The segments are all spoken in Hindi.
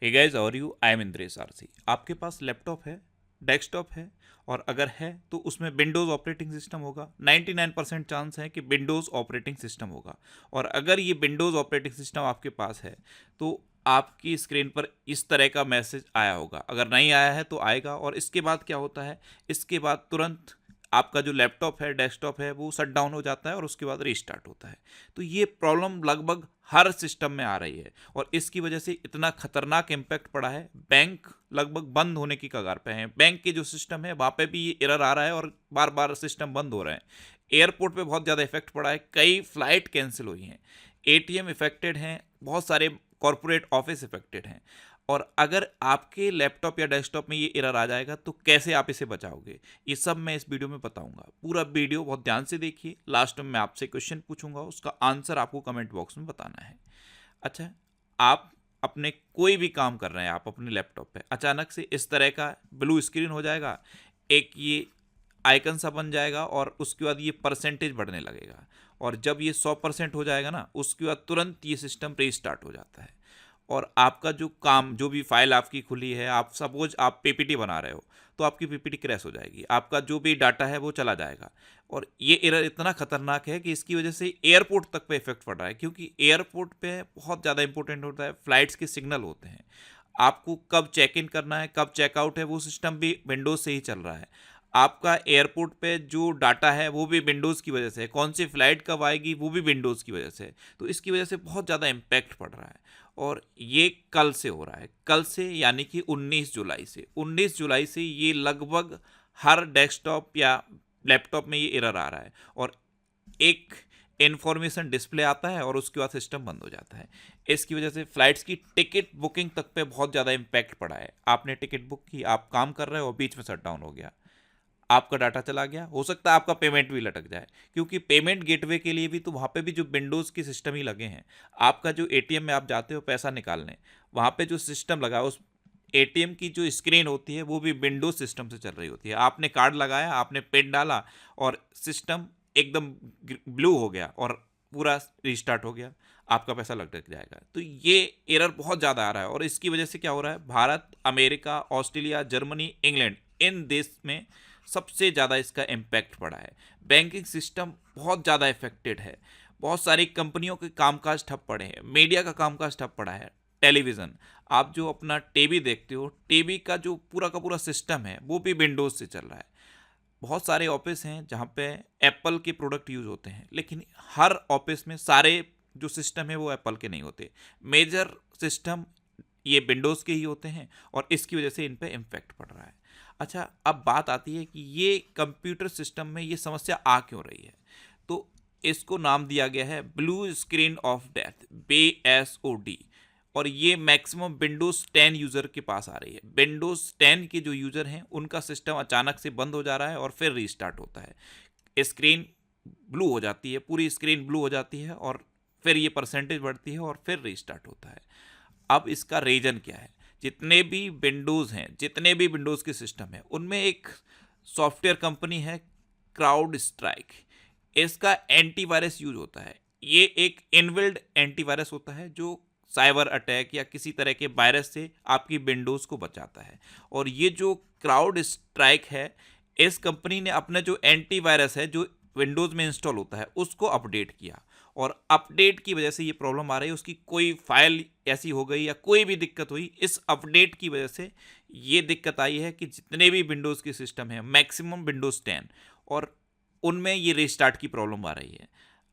हे गाइस, और you I am Indresh RC. आपके पास लैपटॉप है, डेस्कटॉप है, और अगर है तो उसमें विंडोज़ ऑपरेटिंग सिस्टम होगा। 99% चांस है कि विंडोज़ ऑपरेटिंग सिस्टम होगा। और अगर ये विंडोज़ ऑपरेटिंग सिस्टम आपके पास है तो आपकी स्क्रीन पर इस तरह का मैसेज आया होगा। अगर नहीं आया है तो आएगा। और इसके बाद क्या होता है, इसके बाद तुरंत आपका जो लैपटॉप है, डेस्कटॉप है, वो शट डाउन हो जाता है और उसके बाद रीस्टार्ट होता है। तो ये प्रॉब्लम लगभग हर सिस्टम में आ रही है और इसकी वजह से इतना खतरनाक इम्पैक्ट पड़ा है। बैंक लगभग बंद होने की कगार पे हैं। बैंक के जो सिस्टम है वहाँ पे भी ये एरर आ रहा है और बार बार सिस्टम बंद हो रहे हैं। एयरपोर्ट पे बहुत ज़्यादा इफेक्ट पड़ा है, कई फ्लाइट कैंसिल हुई हैं, एटीएम इफेक्टेड हैं, बहुत सारे कॉरपोरेट ऑफिस इफेक्टेड हैं। और अगर आपके लैपटॉप या डेस्कटॉप में ये एरर आ जाएगा तो कैसे आप इसे बचाओगे, ये सब मैं इस वीडियो में बताऊंगा। पूरा वीडियो बहुत ध्यान से देखिए। लास्ट में मैं आपसे क्वेश्चन पूछूंगा, उसका आंसर आपको कमेंट बॉक्स में बताना है। अच्छा, आप अपने कोई भी काम कर रहे हैं, आप अपने लैपटॉप पे अचानक से इस तरह का ब्लू स्क्रीन हो जाएगा, एक ये आइकन सा बन जाएगा और उसके बाद ये परसेंटेज बढ़ने लगेगा। और जब ये 100% हो जाएगा ना, उसके बाद तुरंत ये सिस्टम रीस्टार्ट हो जाता है। और आपका जो काम, जो भी फाइल आपकी खुली है, आप सपोज आप पीपीटी बना रहे हो तो आपकी पीपीटी क्रैश हो जाएगी, आपका जो भी डाटा है वो चला जाएगा। और ये एरर इतना खतरनाक है कि इसकी वजह से एयरपोर्ट तक पे इफेक्ट पड़ रहा है, क्योंकि एयरपोर्ट पे बहुत ज़्यादा इंपॉर्टेंट होता है, फ्लाइट्स के सिग्नल होते हैं। आपको कब चेक इन करना है, कब चेकआउट है, वो सिस्टम भी विंडोज़ से ही चल रहा है। आपका एयरपोर्ट पे जो डाटा है वो भी विंडोज़ की वजह से है, कौन सी फ्लाइट कब आएगी वो भी विंडोज़ की वजह से है। तो इसकी वजह से बहुत ज़्यादा इम्पैक्ट पड़ रहा है। और ये कल से हो रहा है, कल से यानी कि 19 जुलाई से। 19 जुलाई से ये लगभग हर डेस्कटॉप या लैपटॉप में ये एरर आ रहा है। और एक इन्फॉर्मेशन डिस्प्ले आता है और उसके बाद सिस्टम बंद हो जाता है। इसकी वजह से फ्लाइट्स की टिकट बुकिंग तक पे बहुत ज़्यादा इम्पैक्ट पड़ा है। आपने टिकट बुक की, आप काम कर रहे हो, बीच में शट डाउन हो गया, आपका डाटा चला गया, हो सकता है आपका पेमेंट भी लटक जाए, क्योंकि पेमेंट गेटवे के लिए भी तो वहाँ पे भी जो विंडोज़ की सिस्टम ही लगे हैं। आपका जो एटीएम में आप जाते हो पैसा निकालने, वहाँ पे जो सिस्टम लगा है, उस एटीएम की जो स्क्रीन होती है वो भी विंडोज सिस्टम से चल रही होती है। आपने कार्ड लगाया, आपने पिन डाला और सिस्टम एकदम ब्लू हो गया और पूरा रिस्टार्ट हो गया, आपका पैसा लटक जाएगा। तो ये एरर बहुत ज़्यादा आ रहा है और इसकी वजह से क्या हो रहा है, Bharat, America, Australia, Germany, England, इन देश में सबसे ज़्यादा इसका इम्पैक्ट पड़ा है। बैंकिंग सिस्टम बहुत ज़्यादा इफेक्टेड है, बहुत सारी कंपनियों के कामकाज ठप पड़े हैं, मीडिया का कामकाज ठप पड़ा है। टेलीविज़न, आप जो अपना टीवी देखते हो, टीवी का जो पूरा का पूरा सिस्टम है वो भी विंडोज़ से चल रहा है। बहुत सारे ऑफिस हैं जहाँ पे एप्पल के प्रोडक्ट यूज़ होते हैं, लेकिन हर ऑफिस में सारे जो सिस्टम है वो एप्पल के नहीं होते। मेजर सिस्टम ये विंडोज़ के ही होते हैं और इसकी वजह से इन पे इम्पैक्ट पड़ रहा है। अच्छा, अब बात आती है कि ये कंप्यूटर सिस्टम में ये समस्या आ क्यों रही है। तो इसको नाम दिया गया है blue screen of death, BSOD। और ये मैक्सिमम विंडोज़ 10 यूज़र के पास आ रही है। विंडोज़ 10 के जो यूज़र हैं उनका सिस्टम अचानक से बंद हो जा रहा है और फिर रीस्टार्ट होता है। स्क्रीन ब्लू हो जाती है, पूरी स्क्रीन ब्लू हो जाती है और फिर ये परसेंटेज बढ़ती है और फिर रीस्टार्ट होता है। अब इसका रीज़न क्या है, जितने भी विंडोज़ हैं, जितने भी विंडोज़ के सिस्टम हैं, उनमें एक सॉफ्टवेयर कंपनी है क्राउड स्ट्राइक। इसका एंटीवायरस यूज होता है। ये एक इनबिल्ड एंटीवायरस होता है जो साइबर अटैक या किसी तरह के वायरस से आपकी विंडोज़ को बचाता है। और ये जो क्राउड स्ट्राइक है, इस कंपनी ने अपना जो एंटीवायरस है जो विंडोज़ में इंस्टॉल होता है उसको अपडेट किया। और अपडेट की वजह से ये प्रॉब्लम आ रही है, उसकी कोई फाइल ऐसी हो गई या कोई भी दिक्कत हुई, इस अपडेट की वजह से ये दिक्कत आई है कि जितने भी विंडोज़ के सिस्टम हैं, मैक्सिमम विंडोज़ 10, और उनमें ये रीस्टार्ट की प्रॉब्लम आ रही है।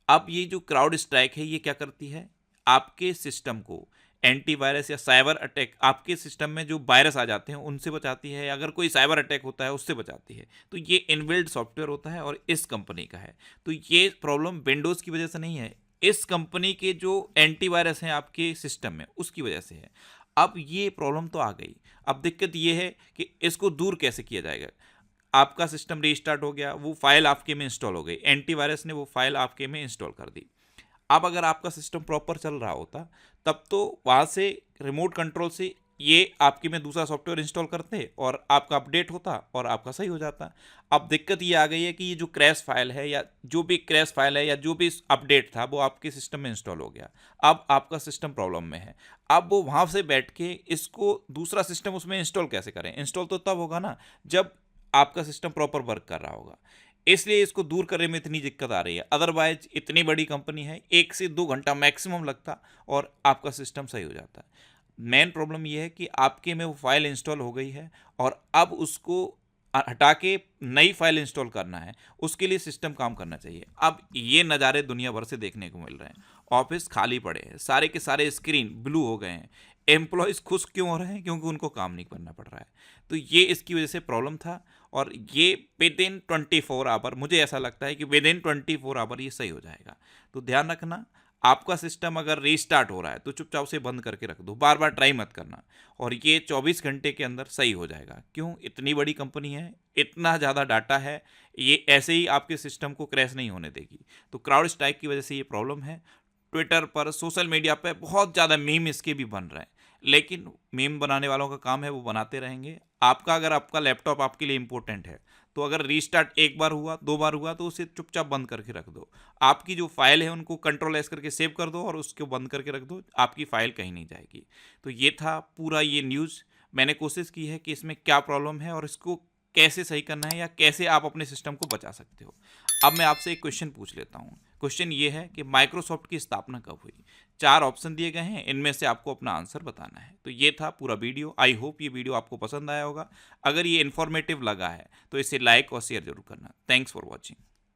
अब ये जो क्राउड स्ट्राइक है ये क्या करती है, आपके सिस्टम को एंटीवायरस या साइबर अटैक, आपके सिस्टम में जो वायरस आ जाते हैं उनसे बचाती है, अगर कोई साइबर अटैक होता है उससे बचाती है। तो ये इनबिल्ड सॉफ्टवेयर होता है और इस कंपनी का है। तो ये प्रॉब्लम विंडोज़ की वजह से नहीं है, इस कंपनी के जो एंटीवायरस हैं आपके सिस्टम में उसकी वजह से है। अब ये प्रॉब्लम तो आ गई, अब दिक्कत ये है कि इसको दूर कैसे किया जाएगा। आपका सिस्टम रीस्टार्ट हो गया, वो फाइल आपके में इंस्टॉल हो गई, एंटीवायरस ने वो फाइल आपके में इंस्टॉल कर दी। अब अगर आपका सिस्टम प्रॉपर चल रहा होता तब तो वहाँ से रिमोट कंट्रोल से ये आपके में दूसरा सॉफ्टवेयर इंस्टॉल करते और आपका अपडेट होता और आपका सही हो जाता। अब दिक्कत ये आ गई है कि ये जो क्रैश फाइल है या जो भी क्रैश फाइल है या जो भी अपडेट था वो आपके सिस्टम में इंस्टॉल हो गया। अब आपका सिस्टम प्रॉब्लम में है। अब वो वहाँ से बैठ के इसको दूसरा सिस्टम उसमें इंस्टॉल कैसे करें? इंस्टॉल तो तब होगा ना जब आपका सिस्टम प्रॉपर वर्क कर रहा होगा। इसलिए इसको दूर करने में इतनी दिक्कत आ रही है। अदरवाइज इतनी बड़ी कंपनी है, 1 से 2 घंटा मैक्सिमम लगता और आपका सिस्टम सही हो जाता। मेन प्रॉब्लम ये है कि आपके में वो फाइल इंस्टॉल हो गई है और अब उसको हटा के नई फाइल इंस्टॉल करना है, उसके लिए सिस्टम काम करना चाहिए। अब ये नज़ारे दुनिया भर से देखने को मिल रहे हैं। ऑफिस खाली पड़े हैं, सारे के सारे स्क्रीन ब्लू हो गए हैं। एम्प्लॉयज़ खुश क्यों हो रहे हैं? क्योंकि उनको काम नहीं करना पड़ रहा है। तो ये इसकी वजह से प्रॉब्लम था और ये विद इन 24 आवर, मुझे ऐसा लगता है कि विद इन 24 आवर ये सही हो जाएगा। तो ध्यान रखना, आपका सिस्टम अगर रीस्टार्ट हो रहा है तो चुपचाप उसे बंद करके रख दो, बार बार ट्राई मत करना और ये 24 घंटे के अंदर सही हो जाएगा। क्यों? इतनी बड़ी कंपनी है, इतना ज़्यादा डाटा है, ये ऐसे ही आपके सिस्टम को क्रैश नहीं होने देगी। तो क्राउड स्ट्राइक की वजह से ये प्रॉब्लम है। ट्विटर पर, सोशल मीडिया पे बहुत ज़्यादा मीम इसके भी बन रहे हैं, लेकिन मीम बनाने वालों का काम है, वो बनाते रहेंगे। आपका अगर आपका लैपटॉप आपके लिए इंपॉर्टेंट है तो अगर रीस्टार्ट एक बार हुआ, 2 बार हुआ तो उसे चुपचाप बंद करके रख दो। आपकी जो फाइल है उनको कंट्रोल एस करके सेव कर दो और उसको बंद करके रख दो, आपकी फाइल कहीं नहीं जाएगी। तो ये था पूरा ये न्यूज़। मैंने कोशिश की है कि इसमें क्या प्रॉब्लम है और इसको कैसे सही करना है या कैसे आप अपने सिस्टम को बचा सकते हो। अब मैं आपसे एक क्वेश्चन पूछ लेता हूँ। क्वेश्चन ये है कि माइक्रोसॉफ्ट की स्थापना कब हुई? 4 ऑप्शन दिए गए हैं, इनमें से आपको अपना आंसर बताना है। तो ये था पूरा वीडियो। आई होप ये वीडियो आपको पसंद आया होगा। अगर ये इन्फॉर्मेटिव लगा है तो इसे लाइक और शेयर जरूर करना। Thanks for watching.